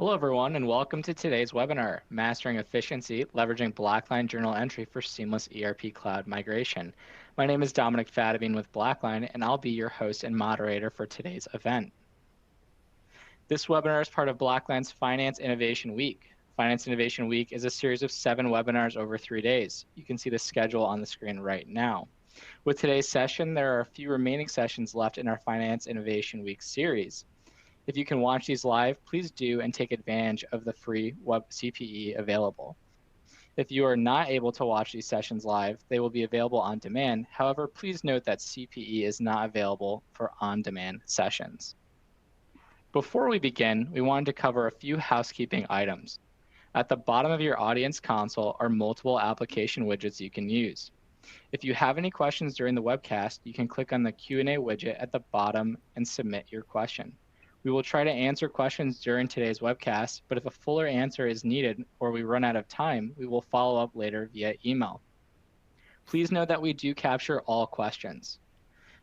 Hello, everyone, and welcome to today's webinar, Mastering Efficiency, Leveraging BlackLine Journal Entry for Seamless ERP Cloud Migration. My name is Dominic Fadabine with BlackLine, and I'll be your host and moderator for today's event. This webinar is part of BlackLine's Finance Innovation Week. Finance Innovation Week is a series of 7 webinars over 3 days. You can see the schedule on the screen right now. With today's session, there are a few remaining sessions left in our Finance Innovation Week series. If you can watch these live, please do and take advantage of the free web CPE available. If you are not able to watch these sessions live, they will be available on demand. However, please note that CPE is not available for on-demand sessions. Before we begin, we wanted to cover a few housekeeping items. At the bottom of your audience console are multiple application widgets you can use. If you have any questions during the webcast, you can click on the Q&A widget at the bottom and submit your question. We will try to answer questions during today's webcast, but if a fuller answer is needed or we run out of time, we will follow up later via email. Please note that we do capture all questions.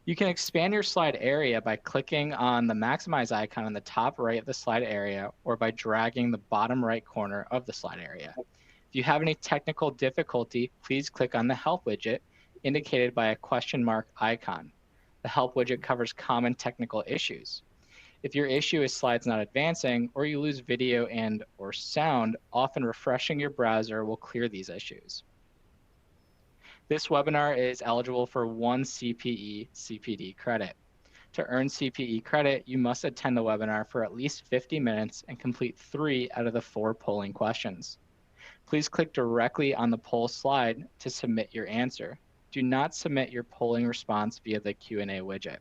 You can expand your slide area by clicking on the maximize icon on the top right of the slide area or by dragging the bottom right corner of the slide area. If you have any technical difficulty, please click on the help widget indicated by a question mark icon. The help widget covers common technical issues. If your issue is slides not advancing or you lose video and or sound, often refreshing your browser will clear these issues. This webinar is eligible for 1 CPE CPD credit. To earn CPE credit, you must attend the webinar for at least 50 minutes and complete 3 out of the 4 polling questions. Please click directly on the poll slide to submit your answer. Do not submit your polling response via the Q&A widget.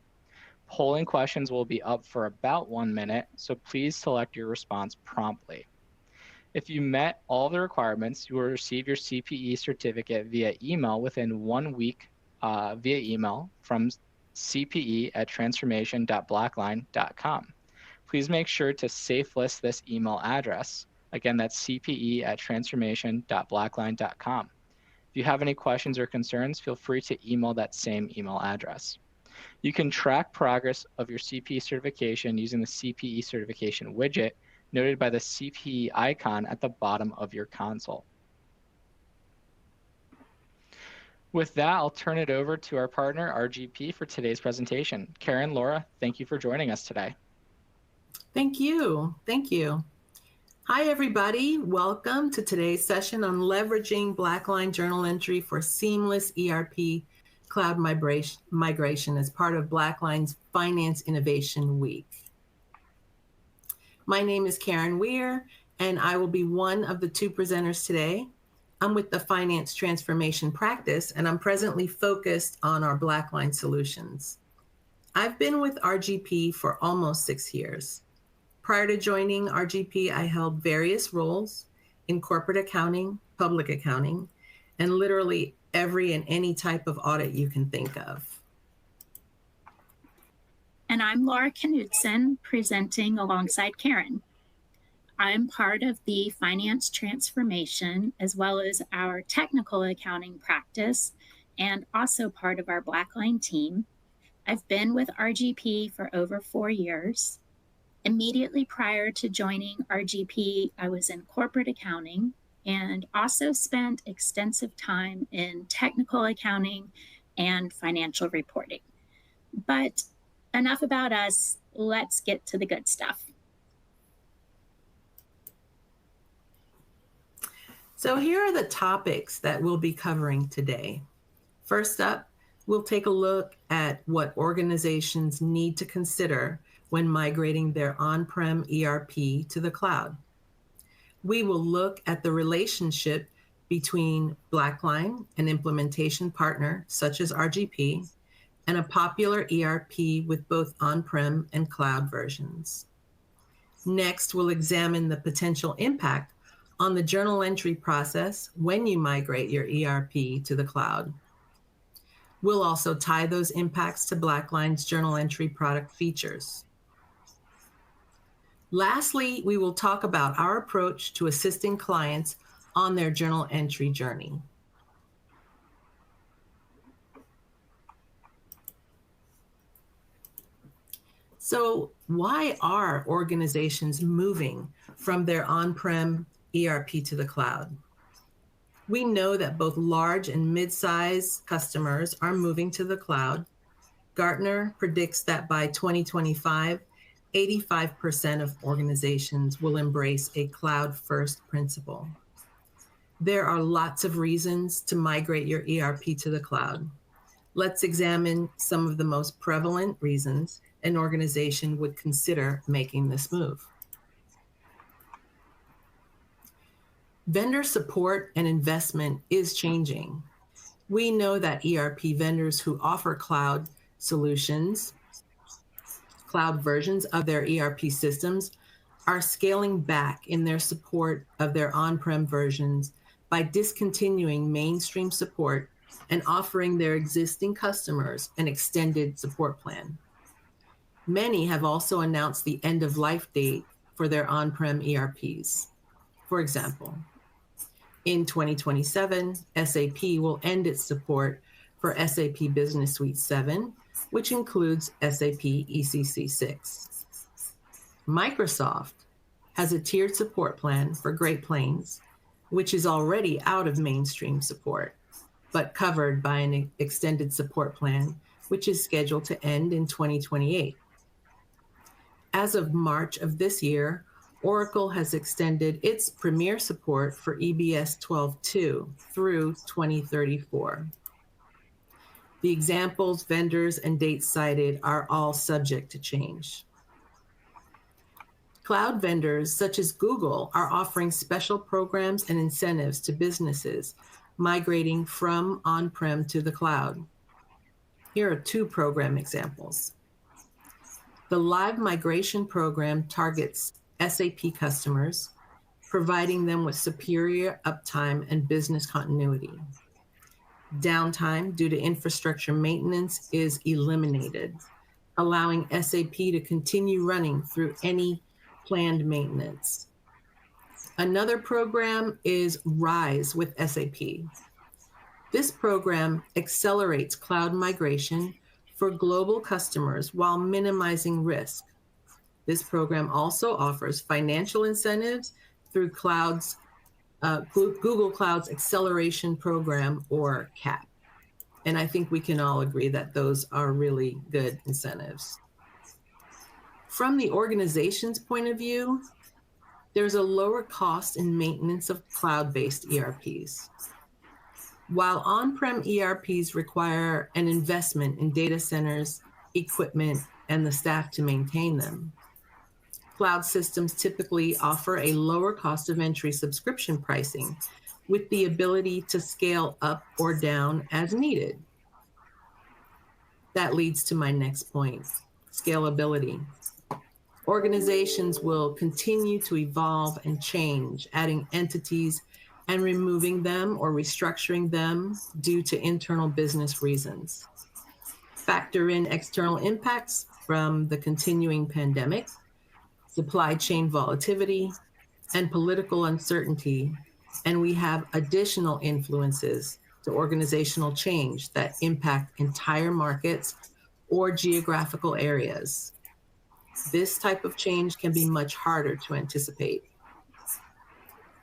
Polling questions will be up for about 1 minute, so please select your response promptly. If you met all the requirements, you will receive your CPE certificate via email within 1 week via email from cpe@transformation.blackline.com. Please make sure to safe list this email address. Again, that's cpe@transformation.blackline.com. If you have any questions or concerns, feel free to email that same email address. You can track progress of your CPE certification using the CPE certification widget noted by the CPE icon at the bottom of your console. With that, I'll turn it over to our partner, RGP, for today's presentation. Karen, Laura, thank you for joining us today. Thank you. Thank you. Hi, everybody. Welcome to today's session on leveraging BlackLine Journal Entry for seamless ERP cloud migration as part of BlackLine's Finance Innovation Week. My name is Karen Weir, and I will be one of the 2 presenters today. I'm with the Finance Transformation Practice, and I'm presently focused on our BlackLine solutions. I've been with RGP for almost 6 years. Prior to joining RGP, I held various roles in corporate accounting, public accounting, and literally every and any type of audit you can think of. And I'm Laura Knudsen, presenting alongside Karen. I'm part of the finance transformation as well as our technical accounting practice and also part of our BlackLine team. I've been with RGP for over 4 years. Immediately prior to joining RGP, I was in corporate accounting and also spent extensive time in technical accounting and financial reporting. But enough about us, let's get to the good stuff. So here are the topics that we'll be covering today. First up, we'll take a look at what organizations need to consider when migrating their on-prem ERP to the cloud. We will look at the relationship between BlackLine, an implementation partner such as RGP, and a popular ERP with both on-prem and cloud versions. Next, we'll examine the potential impact on the journal entry process when you migrate your ERP to the cloud. We'll also tie those impacts to BlackLine's journal entry product features. Lastly, we will talk about our approach to assisting clients on their journal entry journey. So why are organizations moving from their on-prem ERP to the cloud? We know that both large and mid-size customers are moving to the cloud. Gartner predicts that by 2025, 85% of organizations will embrace a cloud-first principle. There are lots of reasons to migrate your ERP to the cloud. Let's examine some of the most prevalent reasons an organization would consider making this move. Vendor support and investment is changing. We know that ERP vendors who offer cloud solutions, cloud versions of their ERP systems, are scaling back in their support of their on-prem versions by discontinuing mainstream support and offering their existing customers an extended support plan. Many have also announced the end-of-life date for their on-prem ERPs. For example, in 2027, SAP will end its support for SAP Business Suite 7, which includes SAP ECC 6. Microsoft has a tiered support plan for Great Plains, which is already out of mainstream support, but covered by an extended support plan, which is scheduled to end in 2028. As of March of this year, Oracle has extended its premier support for EBS 12.2 through 2034. The examples, vendors, and dates cited are all subject to change. Cloud vendors such as Google are offering special programs and incentives to businesses migrating from on-prem to the cloud. Here are two program examples. The Live Migration Program targets SAP customers, providing them with superior uptime and business continuity. Downtime due to infrastructure maintenance is eliminated, allowing SAP to continue running through any planned maintenance. Another program is Rise with SAP. This program accelerates cloud migration for global customers while minimizing risk. This program also offers financial incentives through Google Cloud's Acceleration Program, or CAP. And I think we can all agree that those are really good incentives. From the organization's point of view, there's a lower cost in maintenance of cloud-based ERPs. While on-prem ERPs require an investment in data centers, equipment, and the staff to maintain them, cloud systems typically offer a lower cost of entry subscription pricing with the ability to scale up or down as needed. That leads to my next point, scalability. Organizations will continue to evolve and change, adding entities and removing them or restructuring them due to internal business reasons. Factor in external impacts from the continuing pandemic, supply chain volatility, and political uncertainty, and we have additional influences to organizational change that impact entire markets or geographical areas. This type of change can be much harder to anticipate.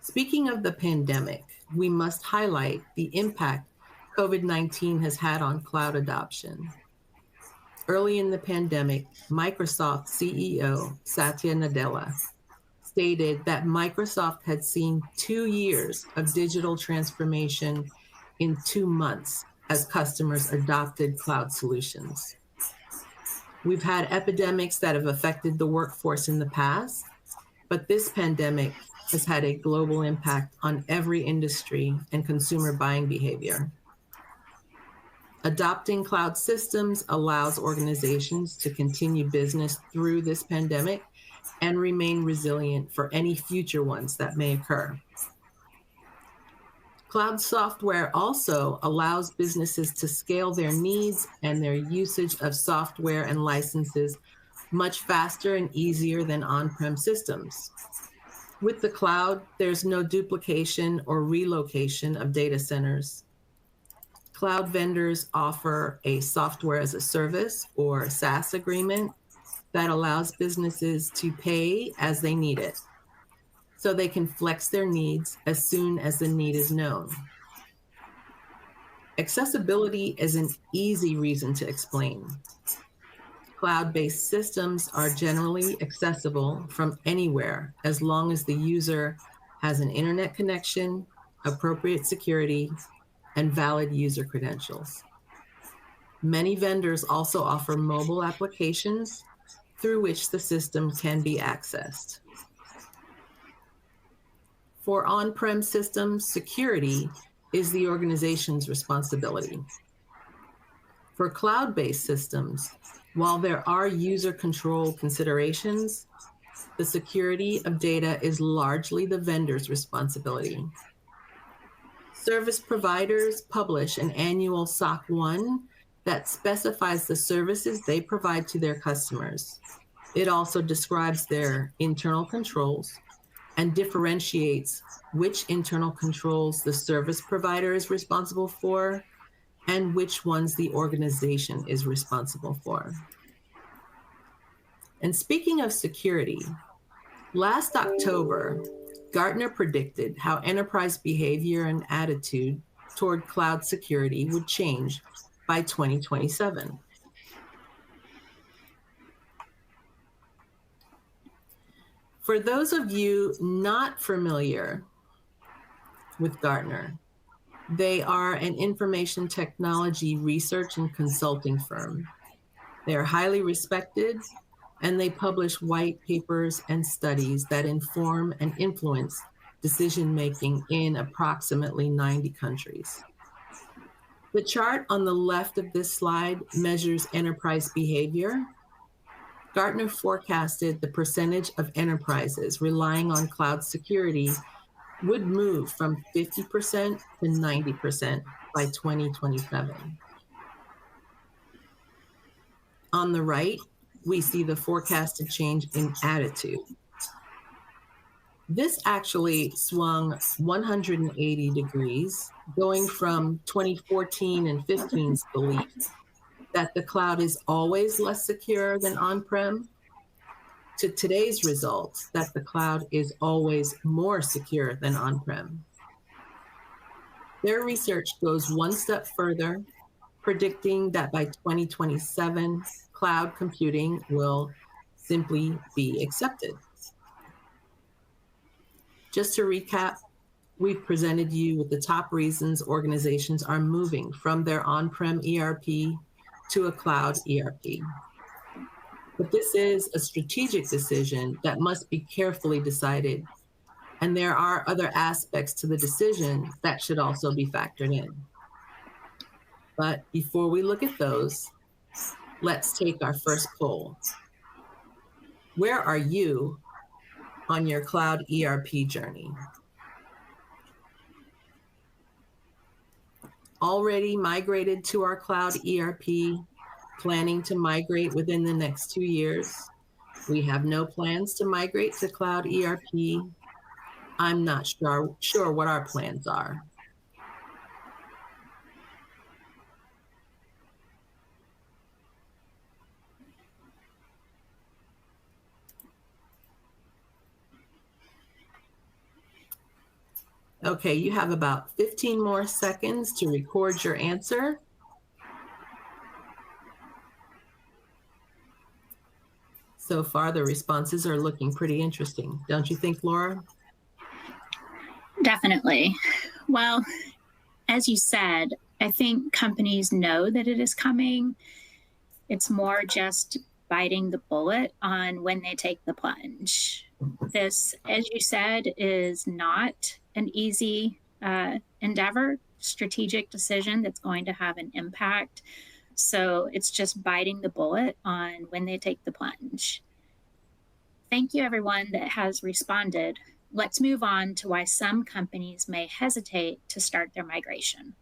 Speaking of the pandemic, we must highlight the impact COVID-19 has had on cloud adoption. Early in the pandemic, Microsoft CEO Satya Nadella stated that Microsoft had seen 2 years of digital transformation in 2 months as customers adopted cloud solutions. We've had epidemics that have affected the workforce in the past, but this pandemic has had a global impact on every industry and consumer buying behavior. Adopting cloud systems allows organizations to continue business through this pandemic and remain resilient for any future ones that may occur. Cloud software also allows businesses to scale their needs and their usage of software and licenses much faster and easier than on-prem systems. With the cloud, there's no duplication or relocation of data centers. Cloud vendors offer a software as a service or SaaS agreement, that allows businesses to pay as they need it, so they can flex their needs as soon as the need is known. Accessibility is an easy reason to explain. Cloud-based systems are generally accessible from anywhere as long as the user has an internet connection, appropriate security, and valid user credentials. Many vendors also offer mobile applications through which the system can be accessed. For on-prem systems, security is the organization's responsibility. For cloud-based systems, while there are user control considerations, the security of data is largely the vendor's responsibility. Service providers publish an annual SOC 1 that specifies the services they provide to their customers. It also describes their internal controls and differentiates which internal controls the service provider is responsible for and which ones the organization is responsible for. And speaking of security, last October, Gartner predicted how enterprise behavior and attitude toward cloud security would change by 2027. For those of you not familiar with Gartner, they are an information technology research and consulting firm. They are highly respected, and they publish white papers and studies that inform and influence decision-making in approximately 90 countries. The chart on the left of this slide measures enterprise behavior. Gartner forecasted the percentage of enterprises relying on cloud security would move from 50% to 90% by 2027. On the right, we see the forecasted change in attitude. This actually swung 180 degrees, going from 2014 and 15's belief that the cloud is always less secure than on-prem to today's results that the cloud is always more secure than on-prem. Their research goes one step further, predicting that by 2027, cloud computing will simply be accepted. Just to recap, we've presented you with the top reasons organizations are moving from their on-prem ERP to a cloud ERP. But this is a strategic decision that must be carefully decided, and there are other aspects to the decision that should also be factored in. But before we look at those, let's take our first poll. Where are you on your cloud ERP journey? Already migrated to our cloud ERP, planning to migrate within the next 2 years. We have no plans to migrate to cloud ERP. I'm not sure what our plans are. Okay, you have about 15 more seconds to record your answer. So far, the responses are looking pretty interesting. Don't you think, Laura? Definitely. Well, as you said, I think companies know that it is coming. It's more just biting the bullet on when they take the plunge. This, as you said, is not an easy endeavor, strategic decision that's going to have an impact. So it's just biting the bullet on when they take the plunge. Thank you, everyone that has responded. Let's move on to why some companies may hesitate to start their migration.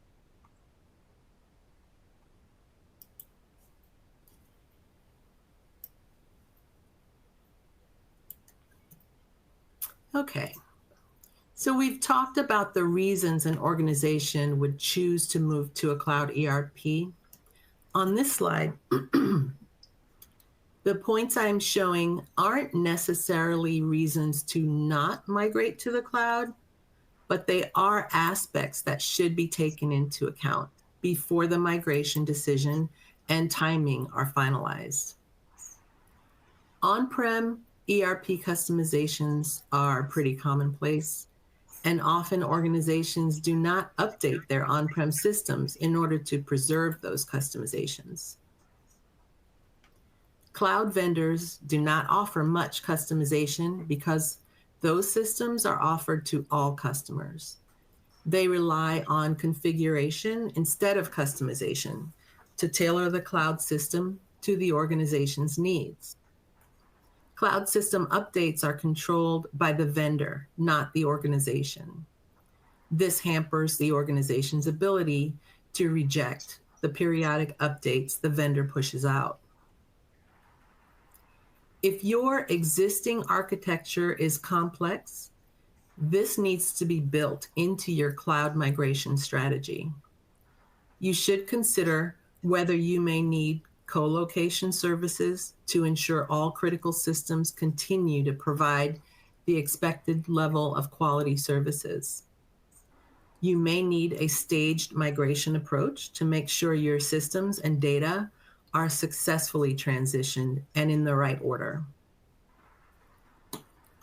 Okay, so we've talked about the reasons an organization would choose to move to a cloud ERP. On this slide, the The points I'm showing aren't necessarily reasons to not migrate to the cloud, but they are aspects that should be taken into account before the migration decision and timing are finalized. On-prem ERP customizations are pretty commonplace, and often organizations do not update their on-prem systems in order to preserve those customizations. Cloud vendors do not offer much customization because those systems are offered to all customers. They rely on configuration instead of customization to tailor the cloud system to the organization's needs. Cloud system updates are controlled by the vendor, not the organization. This hampers the organization's ability to reject the periodic updates the vendor pushes out. If your existing architecture is complex, this needs to be built into your cloud migration strategy. You should consider whether you may need co-location services to ensure all critical systems continue to provide the expected level of quality services. You may need a staged migration approach to make sure your systems and data are successfully transitioned and in the right order.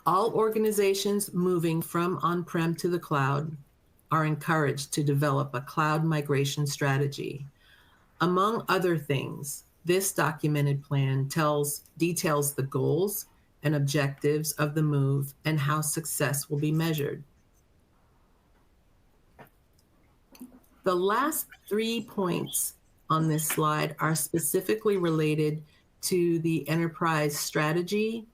All organizations moving from on-prem to the cloud are encouraged to develop a cloud migration strategy. Among other things, this documented plan details the goals and objectives of the move and how success will be measured. The last 3 points on this slide are specifically related to the enterprise strategy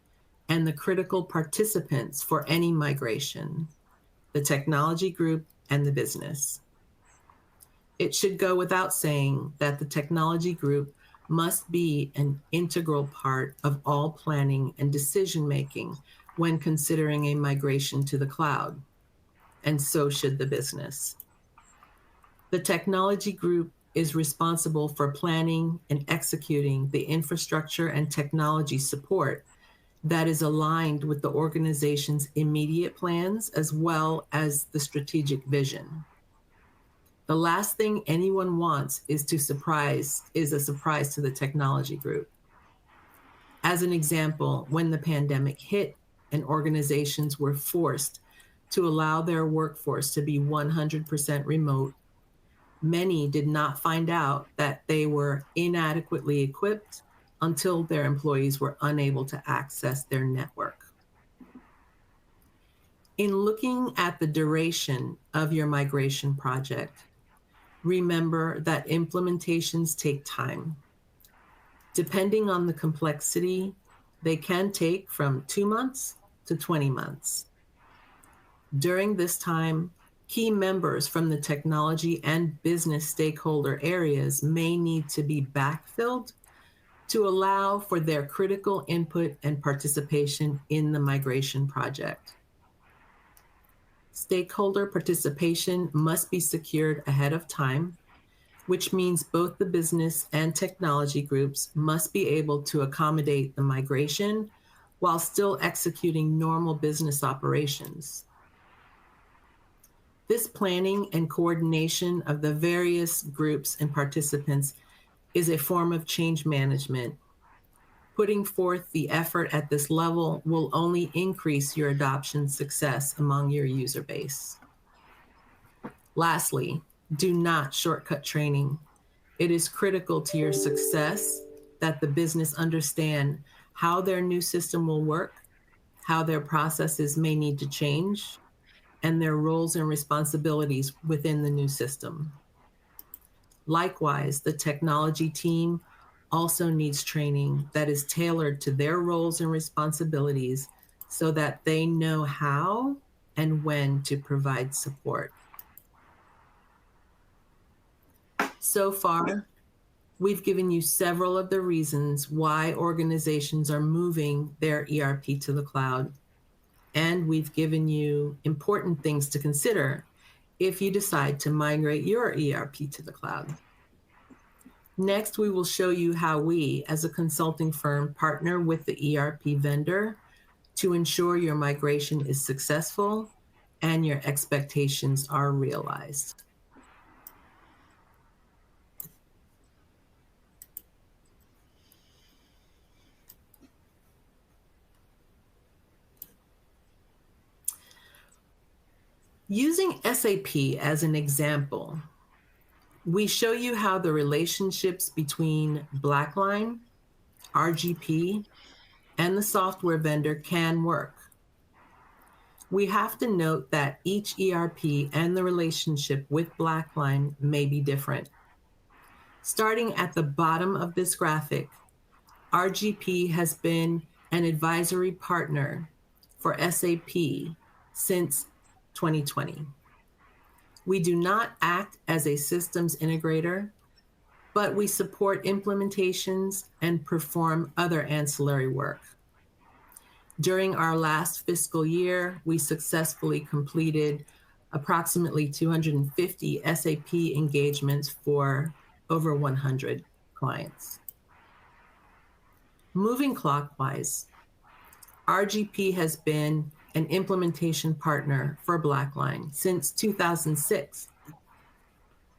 and the critical participants for any migration, the technology group and the business. It should go without saying that the technology group must be an integral part of all planning and decision-making when considering a migration to the cloud, and so should the business. The technology group is responsible for planning and executing the infrastructure and technology support that is aligned with the organization's immediate plans as well as the strategic vision. The last thing anyone wants is a surprise to the technology group. As an example, when the pandemic hit and organizations were forced to allow their workforce to be 100% remote, many did not find out that they were inadequately equipped until their employees were unable to access their network. In looking at the duration of your migration project, remember that implementations take time. Depending on the complexity, they can take from 2 months to 20 months. During this time, key members from the technology and business stakeholder areas may need to be backfilled to allow for their critical input and participation in the migration project. Stakeholder participation must be secured ahead of time, which means both the business and technology groups must be able to accommodate the migration while still executing normal business operations. This planning and coordination of the various groups and participants is a form of change management. Putting forth the effort at this level will only increase your adoption success among your user base. Lastly, do not shortcut training. It is critical to your success that the business understand how their new system will work, how their processes may need to change, and their roles and responsibilities within the new system. Likewise, the technology team also needs training that is tailored to their roles and responsibilities so that they know how and when to provide support. So far, we've given you several of the reasons why organizations are moving their ERP to the cloud, and we've given you important things to consider if you decide to migrate your ERP to the cloud. Next, we will show you how we, as a consulting firm, partner with the ERP vendor to ensure your migration is successful and your expectations are realized. Using SAP as an example, we show you how the relationships between BlackLine, RGP, and the software vendor can work. We have to note that each ERP and the relationship with BlackLine may be different. Starting at the bottom of this graphic, RGP has been an advisory partner for SAP since 2020. We do not act as a systems integrator, but we support implementations and perform other ancillary work. During our last fiscal year, we successfully completed approximately 250 SAP engagements for over 100 clients. Moving clockwise, RGP has been an implementation partner for BlackLine since 2006.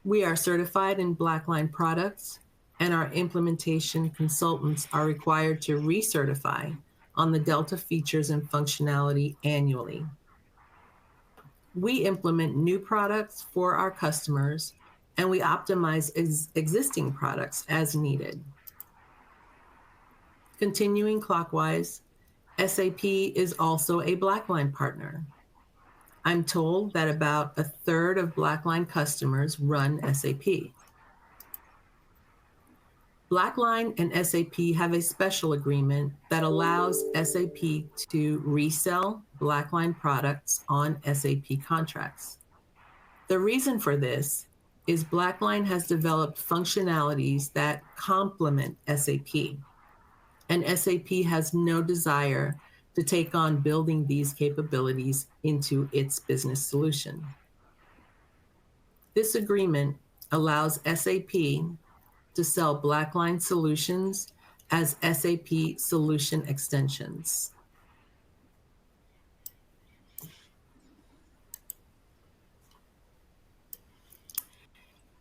We are certified in BlackLine products, and our implementation consultants are required to recertify on the Delta features and functionality annually. We implement new products for our customers, and we optimize existing products as needed. Continuing clockwise, SAP is also a BlackLine partner. I'm told that about a third of BlackLine customers run SAP. BlackLine and SAP have a special agreement that allows SAP to resell BlackLine products on SAP contracts. The reason for this is BlackLine has developed functionalities that complement SAP, and SAP has no desire to take on building these capabilities into its business solution. This agreement allows SAP to sell BlackLine solutions as SAP solution extensions.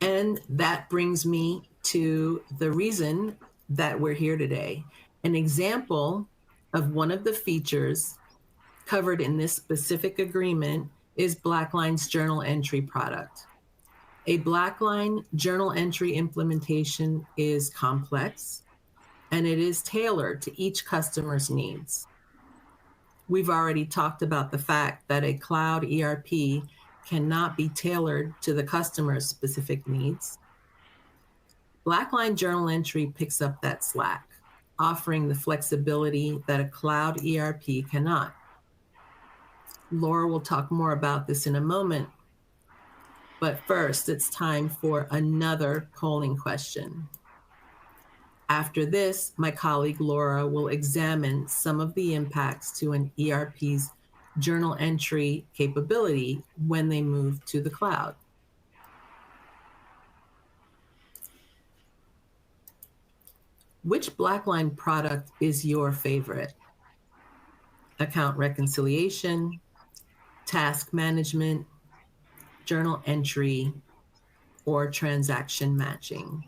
And that brings me to the reason that we're here today. An example of one of the features covered in this specific agreement is BlackLine's journal entry product. A BlackLine journal entry implementation is complex, and it is tailored to each customer's needs. We've already talked about the fact that a cloud ERP cannot be tailored to the customer's specific needs. BlackLine journal entry picks up that slack, offering the flexibility that a cloud ERP cannot. Laura will talk more about this in a moment, but first it's time for another polling question. After this, my colleague Laura will examine some of the impacts to an ERP's journal entry capability when they move to the cloud. Which BlackLine product is your favorite? Account reconciliation, task management, journal entry, or transaction matching?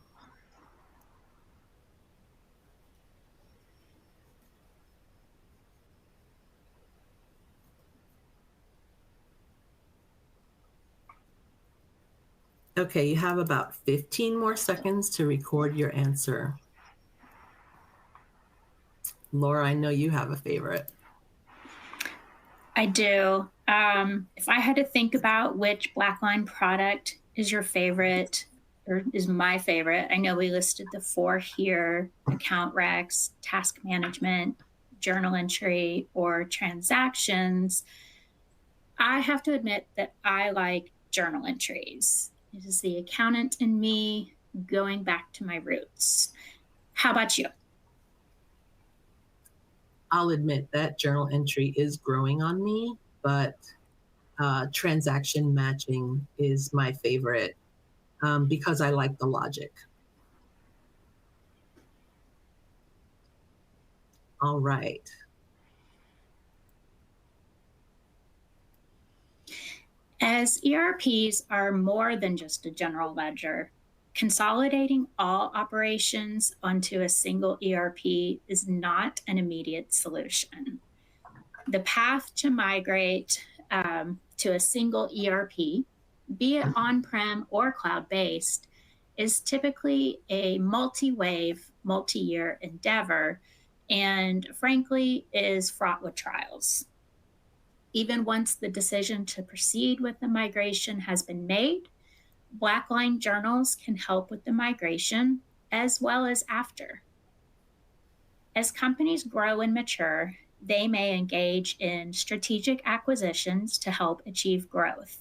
Okay, you have about 15 more seconds to record your answer. Laura, I know you have a favorite. I do. If I had to think about which BlackLine product is your favorite or is my favorite, I know we listed the 4 here: account recs, task management, journal entry, or transactions. I have to admit that I like journal entries. It is the accountant in me going back to my roots. How about you? I'll admit that journal entry is growing on me, but transaction matching is my favorite because I like the logic. All right. As ERPs are more than just a general ledger, consolidating all operations onto a single ERP is not an immediate solution. The path to migrate to a single ERP, be it on-prem or cloud-based, is typically a multi-wave, multi-year endeavor, and frankly is fraught with trials. Even once the decision to proceed with the migration has been made, BlackLine journals can help with the migration as well as after. As companies grow and mature, they may engage in strategic acquisitions to help achieve growth.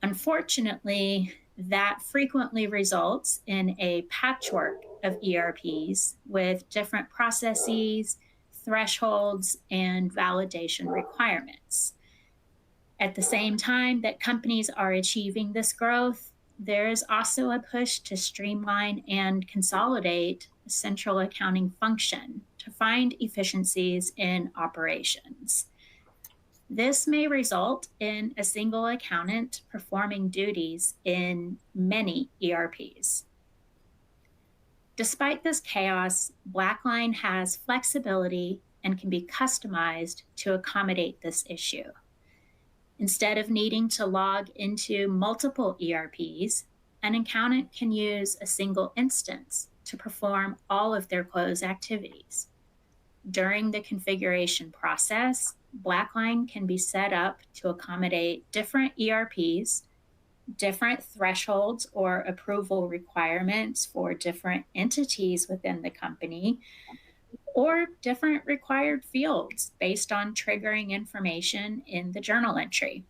Unfortunately, that frequently results in a patchwork of ERPs with different processes, thresholds, and validation requirements. At the same time that companies are achieving this growth, there is also a push to streamline and consolidate a central accounting function to find efficiencies in operations. This may result in a single accountant performing duties in many ERPs. Despite this chaos, BlackLine has flexibility and can be customized to accommodate this issue. Instead of needing to log into multiple ERPs, an accountant can use a single instance to perform all of their close activities. During the configuration process, BlackLine can be set up to accommodate different ERPs, different thresholds or approval requirements for different entities within the company, or different required fields based on triggering information in the journal entry.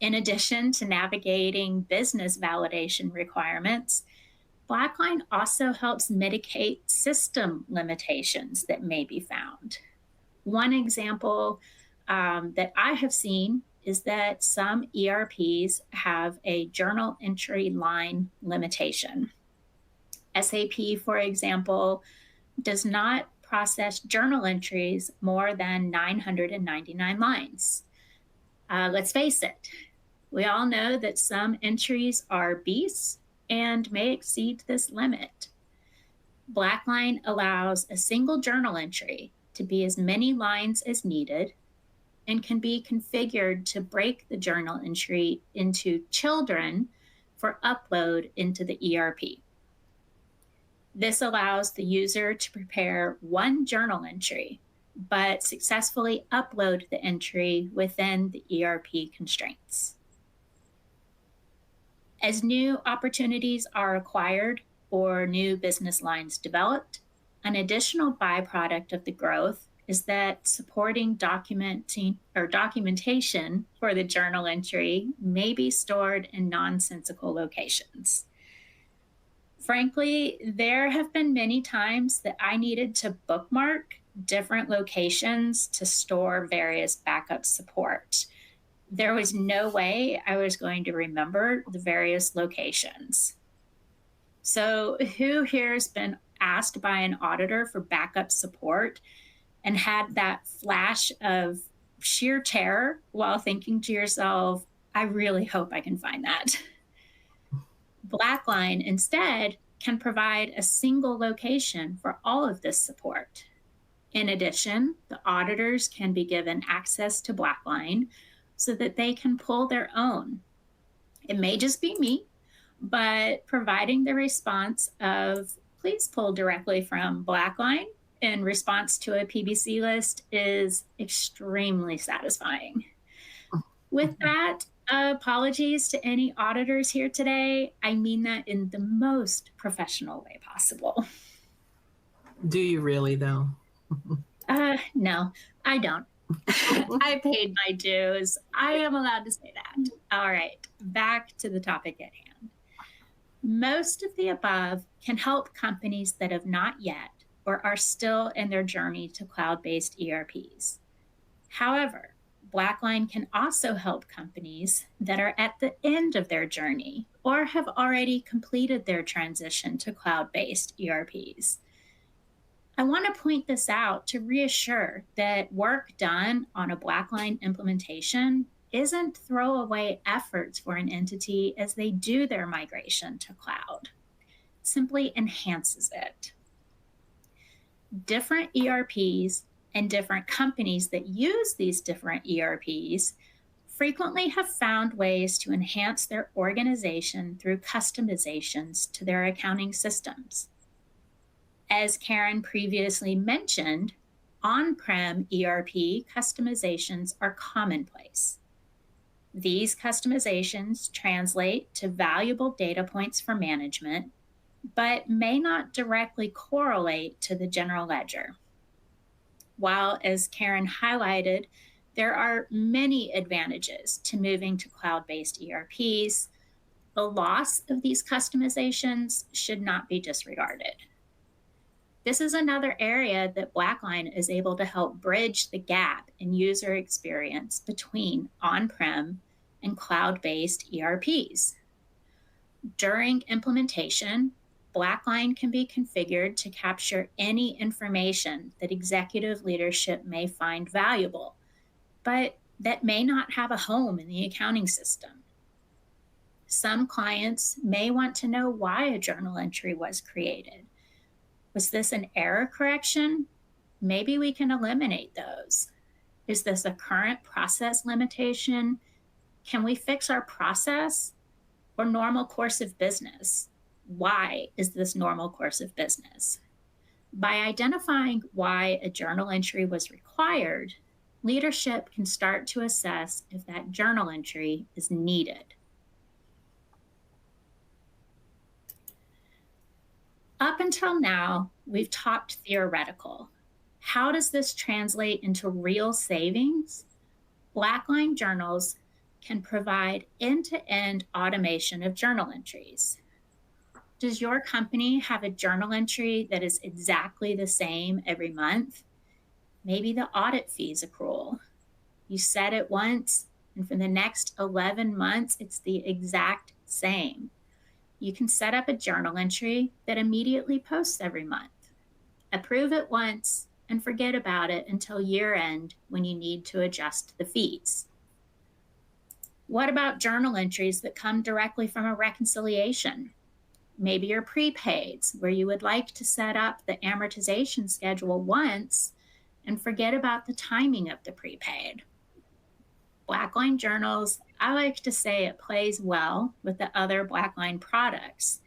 In addition to navigating business validation requirements, BlackLine also helps mitigate system limitations that may be found. One example that I have seen is that some ERPs have a journal entry line limitation. SAP, for example, does not process journal entries more than 999 lines. Let's face it, we all know that some entries are beasts and may exceed this limit. BlackLine allows a single journal entry to be as many lines as needed and can be configured to break the journal entry into children for upload into the ERP. This allows the user to prepare one journal entry, but successfully upload the entry within the ERP constraints. As new opportunities are acquired or new business lines developed, an additional byproduct of the growth is that supporting documentation for the journal entry may be stored in nonsensical locations. Frankly, there have been many times that I needed to bookmark different locations to store various backup support. There was no way I was going to remember the various locations. So who here has been asked by an auditor for backup support and had that flash of sheer terror while thinking to yourself, I really hope I can find that? BlackLine instead can provide a single location for all of this support. In addition, the auditors can be given access to BlackLine so that they can pull their own. It may just be me, but providing the response of please pull directly from BlackLine in response to a PBC list is extremely satisfying. With that, apologies to any auditors here today. I mean that in the most professional way possible. Do you really, though? No, I don't. I paid my dues. I am allowed to say that. All right, back to the topic at hand. Most of the above can help companies that have not yet or are still in their journey to cloud-based ERPs. However, BlackLine can also help companies that are at the end of their journey or have already completed their transition to cloud-based ERPs. I want to point this out to reassure that work done on a BlackLine implementation isn't throwaway efforts for an entity as they do their migration to cloud. It simply enhances it. Different ERPs and different companies that use these different ERPs frequently have found ways to enhance their organization through customizations to their accounting systems. As Karen previously mentioned, on-prem ERP customizations are commonplace. These customizations translate to valuable data points for management, but may not directly correlate to the general ledger. While, as Karen highlighted, there are many advantages to moving to cloud-based ERPs, the loss of these customizations should not be disregarded. This is another area that BlackLine is able to help bridge the gap in user experience between on-prem and cloud-based ERPs. During implementation, BlackLine can be configured to capture any information that executive leadership may find valuable, but that may not have a home in the accounting system. Some clients may want to know why a journal entry was created. Was this an error correction? Maybe we can eliminate those. Is this a current process limitation? Can we fix our process or normal course of business? Why is this normal course of business? By identifying why a journal entry was required, leadership can start to assess if that journal entry is needed. Up until now, we've talked theoretical. How does this translate into real savings? BlackLine journals can provide end-to-end automation of journal entries. Does your company have a journal entry that is exactly the same every month? Maybe the audit fees accrual. You set it once, and for the next 11 months, it's the exact same. You can set up a journal entry that immediately posts every month. Approve it once and forget about it until year end when you need to adjust the fees. What about journal entries that come directly from a reconciliation? Maybe your prepaids, where you would like to set up the amortization schedule once and forget about the timing of the prepaid. BlackLine journals, I like to say it plays well with the other BlackLine products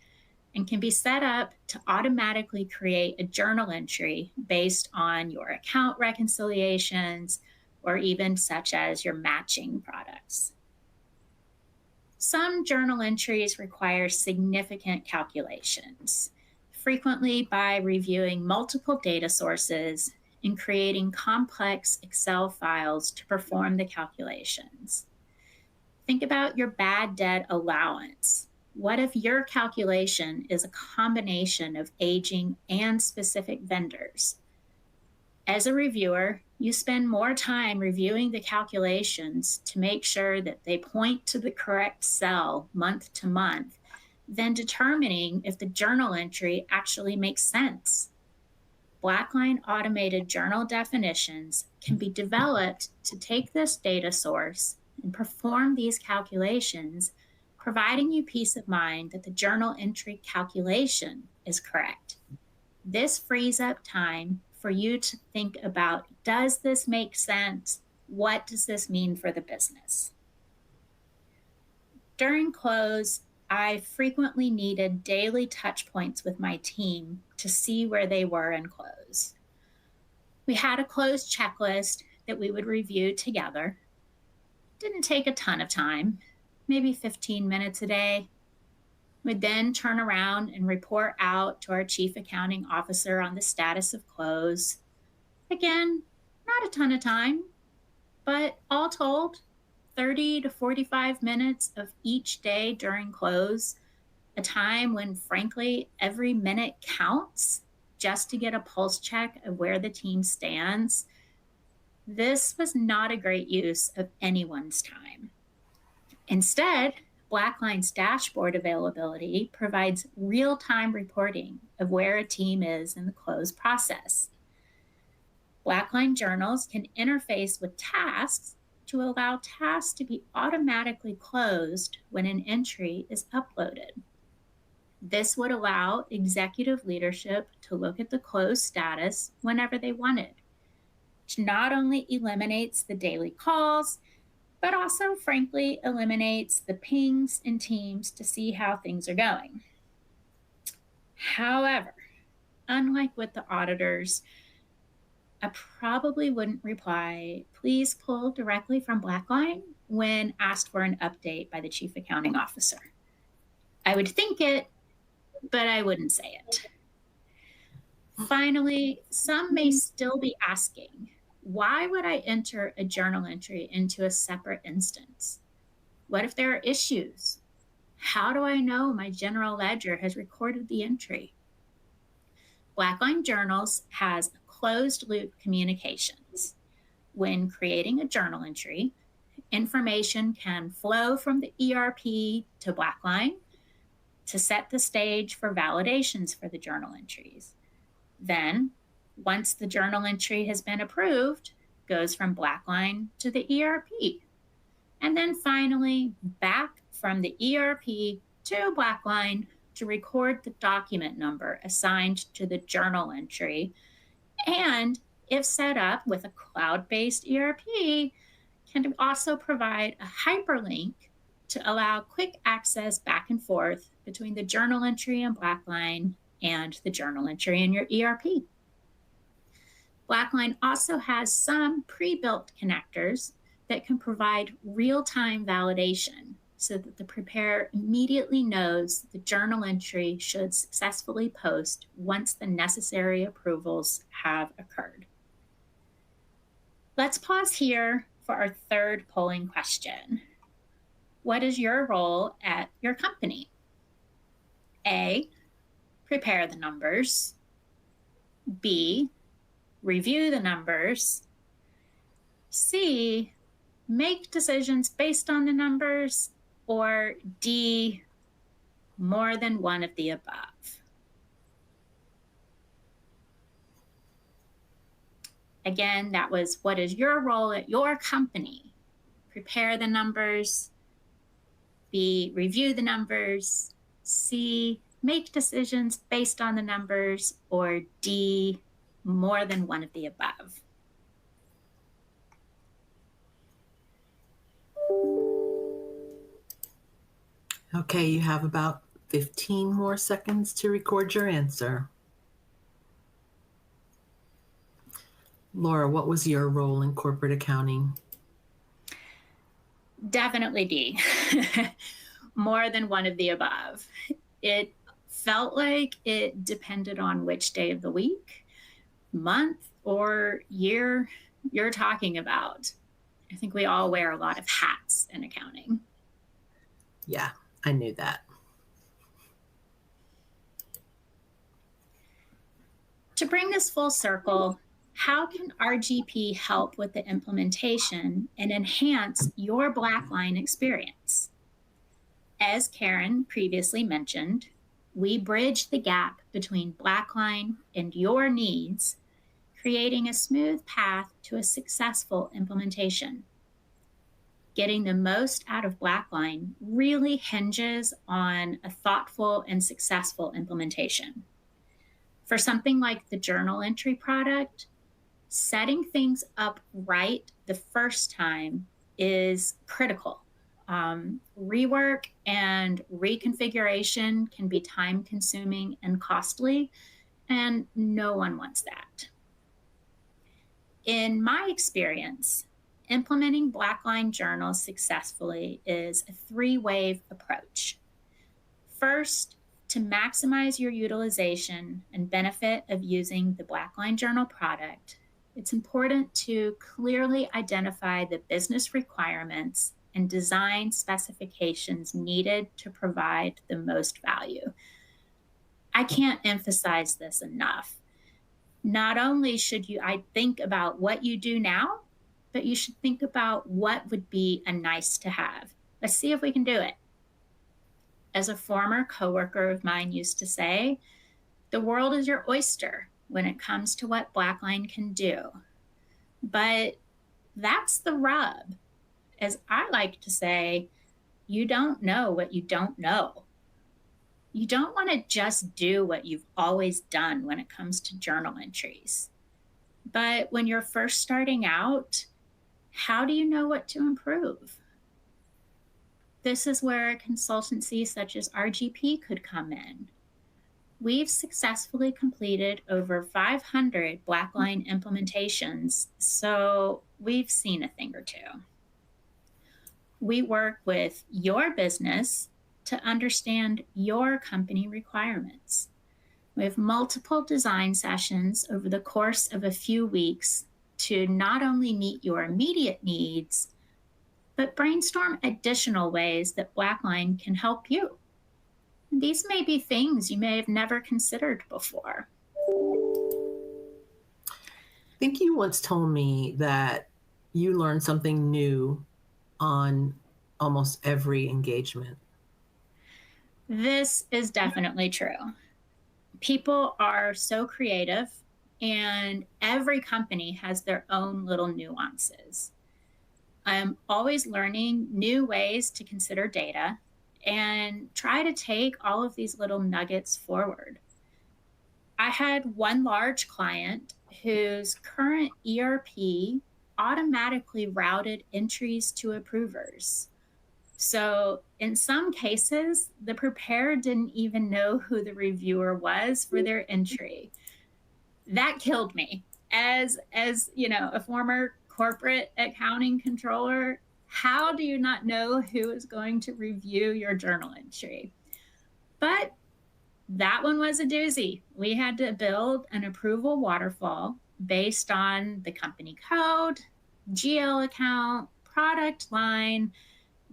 and can be set up to automatically create a journal entry based on your account reconciliations or even such as your matching products. Some journal entries require significant calculations, frequently by reviewing multiple data sources and creating complex Excel files to perform the calculations. Think about your bad debt allowance. What if your calculation is a combination of aging and specific vendors? As a reviewer, you spend more time reviewing the calculations to make sure that they point to the correct cell month to month than determining if the journal entry actually makes sense. BlackLine automated journal definitions can be developed to take this data source and perform these calculations, providing you peace of mind that the journal entry calculation is correct. This frees up time for you to think about, does this make sense? What does this mean for the business? During close, I frequently needed daily touch points with my team to see where they were in close. We had a close checklist that we would review together. Didn't take a ton of time, maybe 15 minutes a day. We'd then turn around and report out to our chief accounting officer on the status of close. Again, not a ton of time, but all told, 30 to 45 minutes of each day during close, a time when, frankly, every minute counts just to get a pulse check of where the team stands. This was not a great use of anyone's time. Instead, BlackLine's dashboard availability provides real-time reporting of where a team is in the close process. BlackLine journals can interface with tasks to allow tasks to be automatically closed when an entry is uploaded. This would allow executive leadership to look at the close status whenever they wanted, which not only eliminates the daily calls, but also, frankly, eliminates the pings in teams to see how things are going. However, unlike with the auditors, I probably wouldn't reply, "Please pull directly from BlackLine," when asked for an update by the Chief Accounting Officer. I would think it, but I wouldn't say it. Finally, some may still be asking, why would I enter a journal entry into a separate instance? What if there are issues? How do I know my general ledger has recorded the entry? BlackLine Journals has closed loop communications. When creating a journal entry, information can flow from the ERP to BlackLine to set the stage for validations for the journal entries. Then, once the journal entry has been approved, goes from BlackLine to the ERP. And then finally, back from the ERP to BlackLine to record the document number assigned to the journal entry. And if set up with a cloud-based ERP, can also provide a hyperlink to allow quick access back and forth between the journal entry in BlackLine and the journal entry in your ERP. BlackLine also has some pre-built connectors that can provide real-time validation so that the preparer immediately knows the journal entry should successfully post once the necessary approvals have occurred. Let's pause here for our third polling question. What is your role at your company? A, prepare the numbers. B, review the numbers. C, make decisions based on the numbers. Or D, more than one of the above. Again, that was what is your role at your company? Prepare the numbers. B, review the numbers. C, make decisions based on the numbers. Or D, more than one of the above. Okay, you have about 15 more seconds to record your answer. Laura, what was your role in corporate accounting? Definitely D. More than one of the above. It felt like it depended on which day of the week, month, or year you're talking about. I think we all wear a lot of hats in accounting. Yeah, I knew that. To bring this full circle, how can RGP help with the implementation and enhance your BlackLine experience? As Karen previously mentioned, we bridge the gap between BlackLine and your needs, creating a smooth path to a successful implementation. Getting the most out of BlackLine really hinges on a thoughtful and successful implementation. For something like the journal entry product, setting things up right the first time is critical. Rework and reconfiguration can be time-consuming and costly, and no one wants that. In my experience, implementing BlackLine journals successfully is a three-wave approach. First, to maximize your utilization and benefit of using the BlackLine journal product, it's important to clearly identify the business requirements and design specifications needed to provide the most value. I can't emphasize this enough. Not only should you think about what you do now, but you should think about what would be a nice to have. Let's see if we can do it. As a former coworker of mine used to say, the world is your oyster when it comes to what BlackLine can do. But that's the rub. As I like to say, you don't know what you don't know. You don't want to just do what you've always done when it comes to journal entries. But when you're first starting out, how do you know what to improve? This is where a consultancy such as RGP could come in. We've successfully completed over 500 BlackLine implementations, so we've seen a thing or two. We work with your business to understand your company requirements. We have multiple design sessions over the course of a few weeks to not only meet your immediate needs, but brainstorm additional ways that BlackLine can help you. These may be things you may have never considered before. I think you once told me that you learn something new on almost every engagement. This is definitely true. People are so creative, and every company has their own little nuances. I'm always learning new ways to consider data and try to take all of these little nuggets forward. I had one large client whose current ERP automatically routed entries to approvers. So in some cases, the preparer didn't even know who the reviewer was for their entry. That killed me. As you know, a former corporate accounting controller, how do you not know who is going to review your journal entry? But that one was a doozy. We had to build an approval waterfall based on the company code, GL account, product line,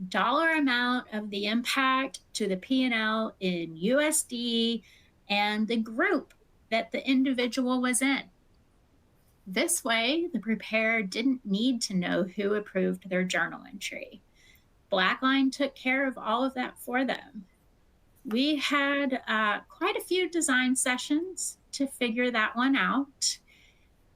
dollar amount of the impact to the P&L in USD, and the group that the individual was in. This way, the preparer didn't need to know who approved their journal entry. BlackLine took care of all of that for them. We had quite a few design sessions to figure that one out.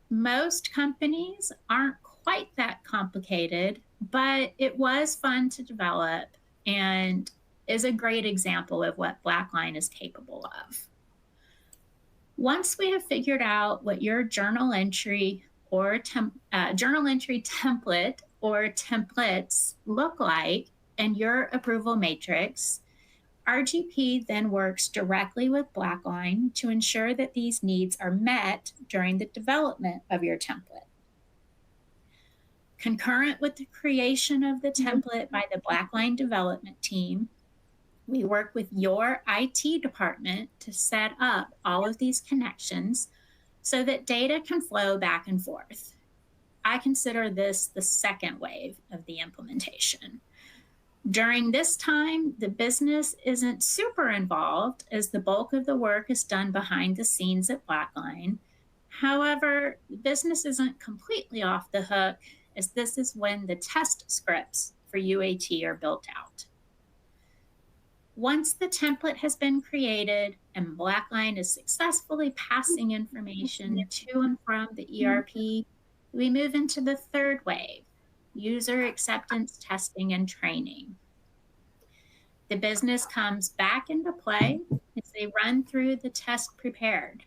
Most companies aren't quite that complicated, but it was fun to develop and is a great example of what BlackLine is capable of. Once we have figured out what your journal entry or journal entry template or templates look like and your approval matrix, RGP then works directly with BlackLine to ensure that these needs are met during the development of your template. Concurrent with the creation of the template by the BlackLine development team, we work with your IT department to set up all of these connections so that data can flow back and forth. I consider this the second wave of the implementation. During this time, the business isn't super involved as the bulk of the work is done behind the scenes at BlackLine. However, the business isn't completely off the hook as this is when the test scripts for UAT are built out. Once the template has been created and BlackLine is successfully passing information to and from the ERP, we move into the third wave, user acceptance testing and training. The business comes back into play as they run through the test prepared.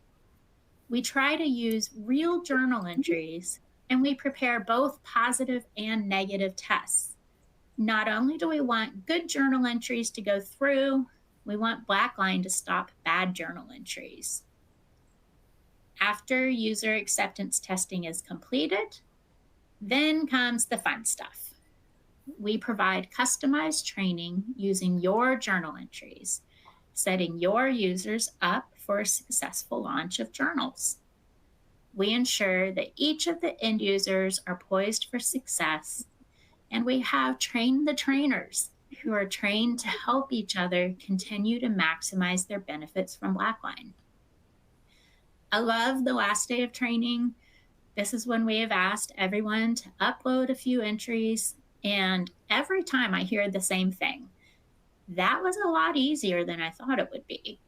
We try to use real journal entries, and we prepare both positive and negative tests. Not only do we want good journal entries to go through, we want BlackLine to stop bad journal entries. After user acceptance testing is completed, then comes the fun stuff. We provide customized training using your journal entries, setting your users up for a successful launch of journals. We ensure that each of the end users are poised for success, and we have trained the trainers who are trained to help each other continue to maximize their benefits from BlackLine. I love the last day of training. This is when we have asked everyone to upload a few entries, and every time I hear the same thing. That was a lot easier than I thought it would be.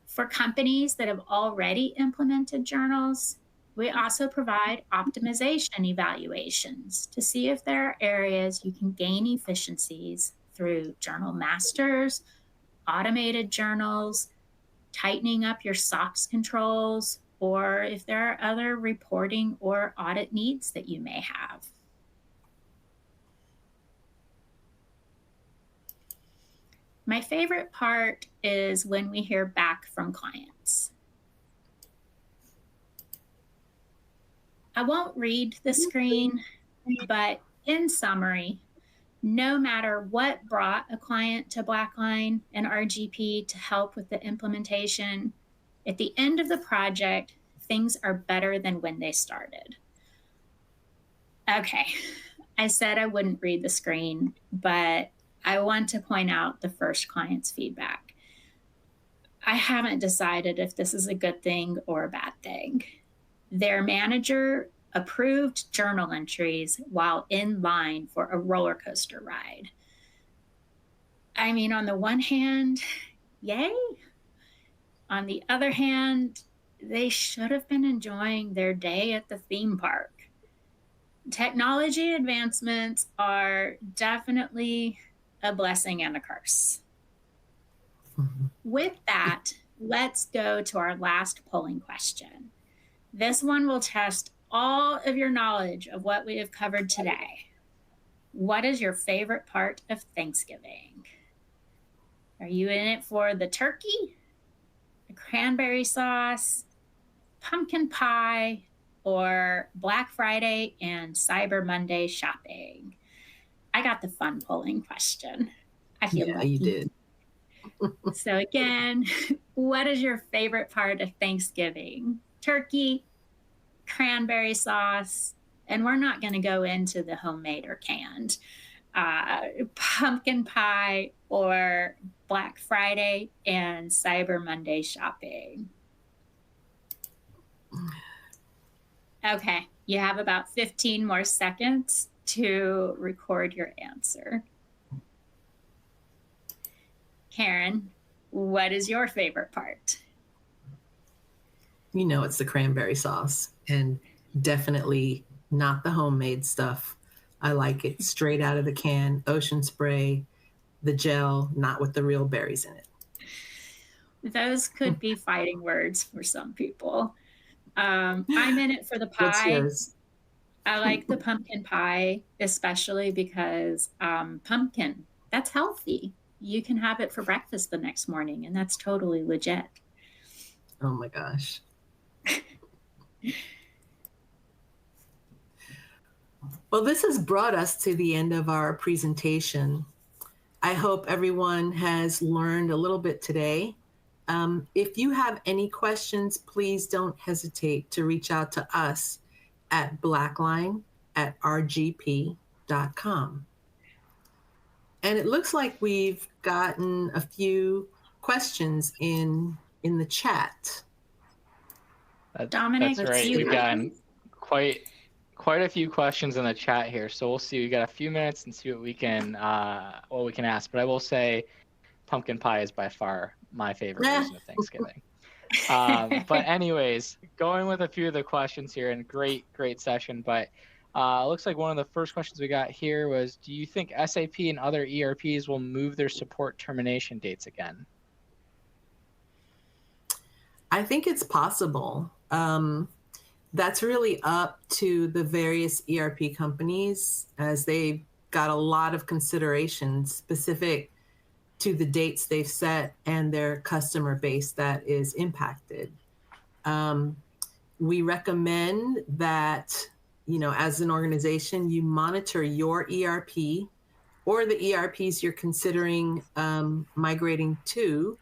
For companies that have already implemented journals, we also provide optimization evaluations to see if there are areas you can gain efficiencies through journal masters, automated journals, tightening up your SOX controls, or if there are other reporting or audit needs that you may have. My favorite part is when we hear back from clients. I won't read the screen, but in summary, no matter what brought a client to BlackLine and RGP to help with the implementation, at the end of the project, things are better than when they started. Okay, I said I wouldn't read the screen, but I want to point out the first client's feedback. I haven't decided if this is a good thing or a bad thing. Their manager approved journal entries while in line for a roller coaster ride. I mean, on the one hand, yay. On the other hand, they should have been enjoying their day at the theme park. Technology advancements are definitely a blessing and a curse. With that, let's go to our last polling question. This one will test all of your knowledge of what we have covered today. What is your favorite part of Thanksgiving? Are you in it for the turkey, the cranberry sauce, pumpkin pie, or Black Friday and Cyber Monday shopping? I got the fun polling question. I feel lucky. You did. So again, what is your favorite part of Thanksgiving? Turkey, cranberry sauce, and we're not going to go into the homemade or canned, pumpkin pie, or Black Friday and Cyber Monday shopping. Okay, you have about 15 more seconds to record your answer. Karen, what is your favorite part? You know, it's the cranberry sauce, and definitely not the homemade stuff. I like it straight out of the can, ocean spray, the gel, not with the real berries in it. Those could be fighting words for some people. I'm in it for the pie. What's yours? I like the pumpkin pie, especially because pumpkin, that's healthy. You can have it for breakfast the next morning, and that's totally legit. Oh my gosh. Well, this has brought us to the end of our presentation. I hope everyone has learned a little bit today. If you have any questions, please don't hesitate to reach out to us at blackline@rgp.com. And it looks like we've gotten a few questions in the chat. Dominic, that's right. We've gotten quite a few questions in the chat here, so we'll see. We got a few minutes and see what we can ask. But I will say, pumpkin pie is by far my favorite reason of Thanksgiving. But anyways, going with a few of the questions here, and great session. But looks like one of the first questions we got here was, do you think SAP and other ERPs will move their support termination dates again? I think it's possible. That's really up to the various ERP companies, as they've got a lot of considerations specific to the dates they've set and their customer base that is impacted. We recommend that, you know, as an organization, you monitor your ERP or the ERPs you're considering migrating to,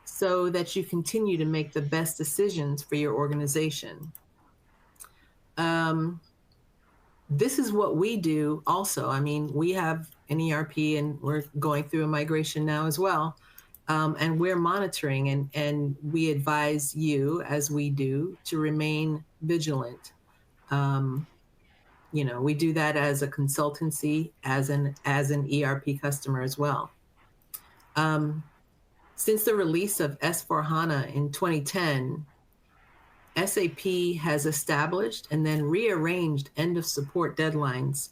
so that you continue to make the best decisions for your organization. This is what we do also. I mean, we have an ERP and we're going through a migration now as well. And we're monitoring, and we advise you, as we do, to remain vigilant. You know, we do that as a consultancy, as an ERP customer as well. Since the release of S/4HANA in 2010, SAP has established and then rearranged end of support deadlines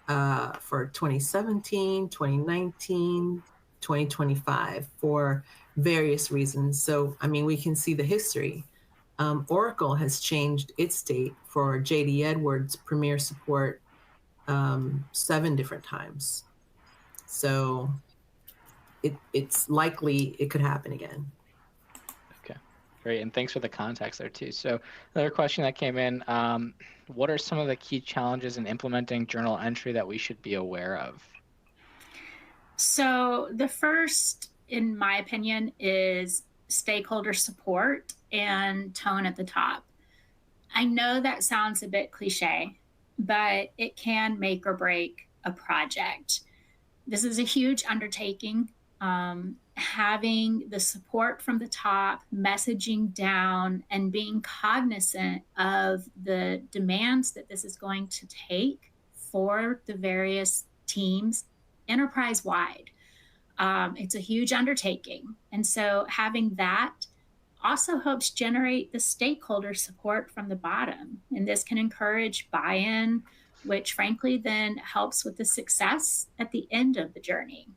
for 2017, 2019, 2025 for various reasons. So, I mean, we can see the history. Oracle has changed its date for JD Edwards Premier Support 7 different times. So it's likely it could happen again. Okay, great. And thanks for the context there too. So another question that came in, what are some of the key challenges in implementing journal entry that we should be aware of? So the first, in my opinion, is stakeholder support and tone at the top. I know that sounds a bit cliche, but it can make or break a project. This is a huge undertaking. Having the support from the top, messaging down, and being cognizant of the demands that this is going to take for the various teams enterprise wide. It's a huge undertaking. And so having that also helps generate the stakeholder support from the bottom. And this can encourage buy-in, which frankly then helps with the success at the end of the journey.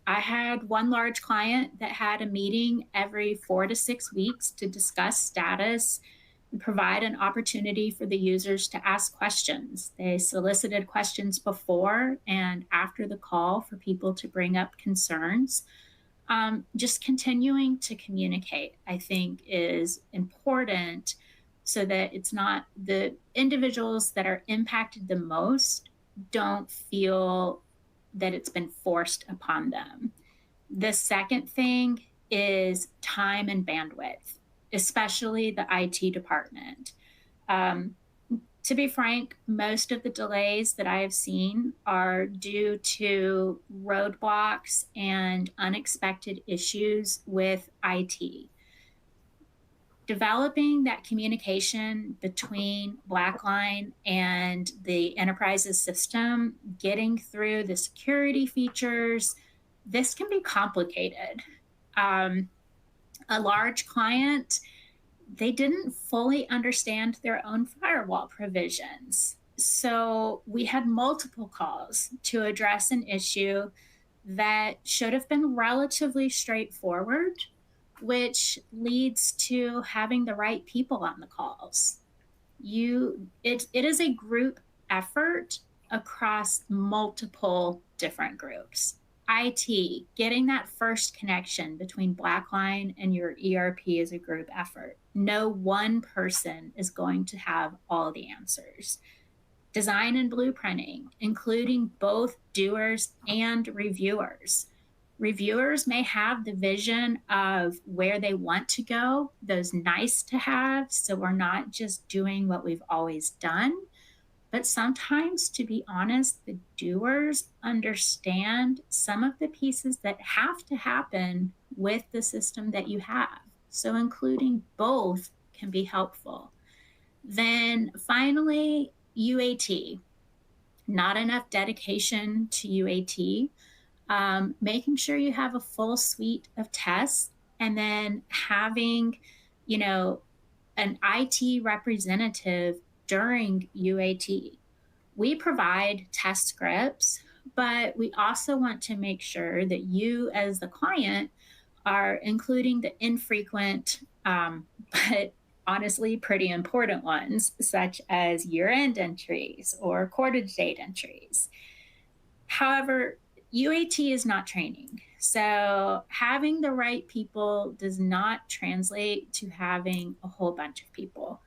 I had one large client that had a meeting every 4 to 6 weeks to discuss status and provide an opportunity for the users to ask questions. They solicited questions before and after the call for people to bring up concerns. Just continuing to communicate, I think, is important so that it's not the individuals that are impacted the most don't feel that it's been forced upon them. The second thing is time and bandwidth, especially the IT department. To be frank, most of the delays that I have seen are due to roadblocks and unexpected issues with IT. Developing that communication between BlackLine and the enterprise's system, getting through the security features, this can be complicated. A large client, they didn't fully understand their own firewall provisions. So we had multiple calls to address an issue that should have been relatively straightforward, which leads to having the right people on the calls. It is a group effort across multiple different groups. IT, getting that first connection between BlackLine and your ERP is a group effort. No one person is going to have all the answers. Design and blueprinting, including both doers and reviewers. Reviewers may have the vision of where they want to go, those nice to have, so we're not just doing what we've always done. But sometimes, to be honest, the doers understand some of the pieces that have to happen with the system that you have. So including both can be helpful. Then finally, UAT. Not enough dedication to UAT. Making sure you have a full suite of tests, and then having, an IT representative during UAT. We provide test scripts, but we also want to make sure that you as the client are including the infrequent, but honestly pretty important ones, such as year-end entries or quarter date entries. However, UAT is not training. So having the right people does not translate to having a whole bunch of people.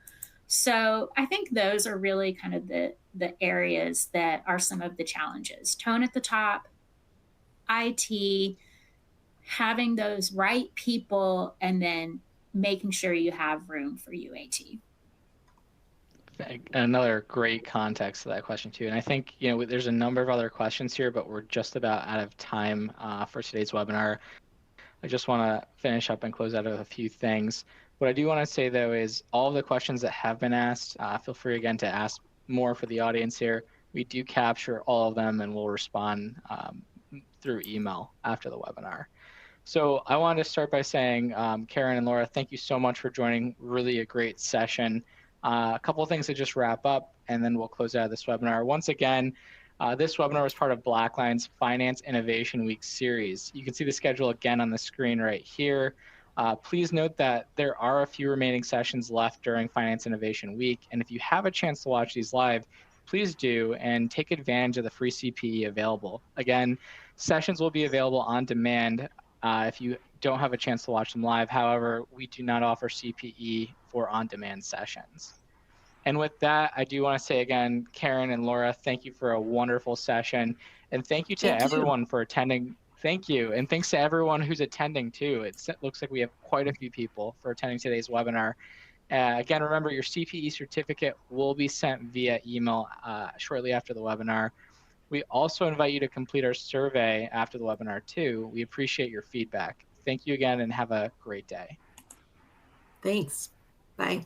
So I think those are really kind of the areas that are some of the challenges. Tone at the top, IT, having those right people, and then making sure you have room for UAT. Another great context to that question too. And I think, there's a number of other questions here, but we're just about out of time for today's webinar. I just want to finish up and close out with a few things. What I do want to say, though, is all of the questions that have been asked, feel free again to ask more for the audience here. We do capture all of them and we'll respond through email after the webinar. So I wanted to start by saying, Karen and Laura, thank you so much for joining. Really a great session. A couple of things to just wrap up, and then we'll close out this webinar. Once again, this webinar was part of BlackLine's Finance Innovation Week series. You can see the schedule again on the screen right here. Please note that there are a few remaining sessions left during Finance Innovation Week, and if you have a chance to watch these live, please do, and take advantage of the free CPE available. Again, sessions will be available on demand if you don't have a chance to watch them live. However, we do not offer CPE for on-demand sessions. And with that, I do want to say again, Karen and Laura, thank you for a wonderful session. And thank you to everyone for attending. Thank you. And thanks to everyone who's attending too. It looks like we have quite a few people for attending today's webinar. Again, remember your CPE certificate will be sent via email shortly after the webinar. We also invite you to complete our survey after the webinar too. We appreciate your feedback. Thank you again and have a great day. Thanks. Bye.